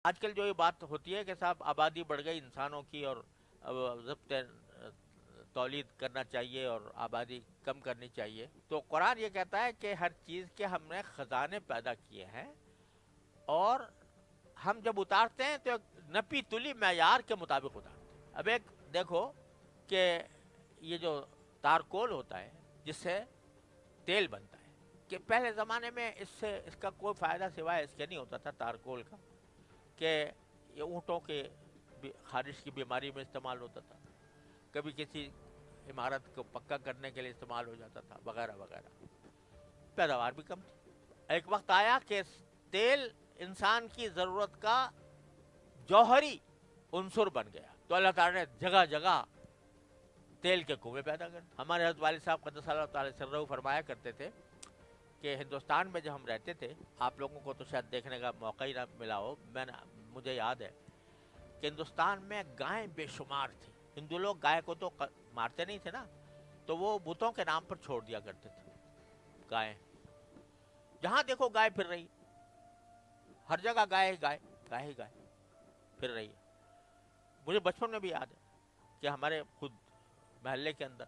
آج کل جو یہ بات ہوتی ہے کہ صاحب آبادی بڑھ گئی انسانوں کی اور اب ضبط تولید کرنا چاہیے اور آبادی کم کرنی چاہیے، تو قرآن یہ کہتا ہے کہ ہر چیز کے ہم نے خزانے پیدا کیے ہیں، اور ہم جب اتارتے ہیں تو ایک نپی تلی معیار کے مطابق اتارتے ہیں۔ اب ایک دیکھو کہ یہ جو تارکول ہوتا ہے جس سے تیل بنتا ہے، کہ پہلے زمانے میں اس کا کوئی فائدہ سوائے اس کے نہیں ہوتا تھا تارکول کا، کہ یہ اونٹوں کے خارش کی بیماری میں استعمال ہوتا تھا، کبھی کسی عمارت کو پکا کرنے کے لیے استعمال ہو جاتا تھا، وغیرہ وغیرہ، پیداوار بھی کم تھی۔ ایک وقت آیا کہ تیل انسان کی ضرورت کا جوہری عنصر بن گیا، تو اللہ تعالیٰ نے جگہ جگہ تیل کے کنویں پیدا کر دیے۔ ہمارے حضرت والد صاحب قدس اللہ تعالی سرہ فرمایا کرتے تھے کہ ہندوستان میں جب ہم رہتے تھے، آپ لوگوں کو تو شاید دیکھنے کا موقع ہی نہ ملا ہو، مجھے یاد ہے کہ ہندوستان میں گائیں بے شمار تھی۔ ہندو لوگ گائے کو تو مارتے نہیں تھے نا، تو وہ بتوں کے نام پر چھوڑ دیا کرتے تھے گائیں۔ جہاں دیکھو گائے پھر رہی، ہر جگہ گائے ہی گائے، گائے ہی گائے پھر رہی ہے۔ مجھے بچپن میں بھی یاد ہے کہ ہمارے خود محلے کے اندر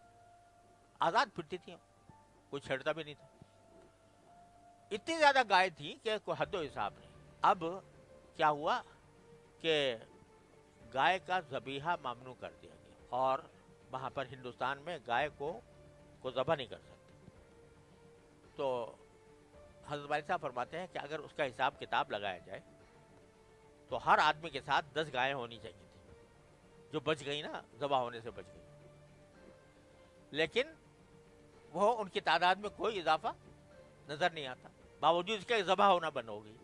آزاد پھرتی تھیں، کوئی چھیڑتا بھی نہیں تھا، اتنی زیادہ گائے تھی کہ کوئی حد و حساب نہیں۔ اب کیا ہوا کہ گائے کا ذبیحہ ممنوع کر دیا گیا، اور وہاں پر ہندوستان میں گائے کو ذبح نہیں کر سکتے۔ تو حضرت والد صاحب فرماتے ہیں کہ اگر اس کا حساب کتاب لگایا جائے تو ہر آدمی کے ساتھ 10 گائیں ہونی چاہیے تھی، جو بچ گئی نا، ذبح ہونے سے بچ گئی، لیکن وہ ان کی تعداد میں کوئی اضافہ نظر نہیں آتا، باوجود اس کے ذبح ہونا بند ہو گئی۔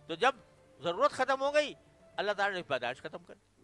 تو جب ضرورت ختم ہو گئی، اللہ تعالیٰ نے پیدائش ختم کر دی۔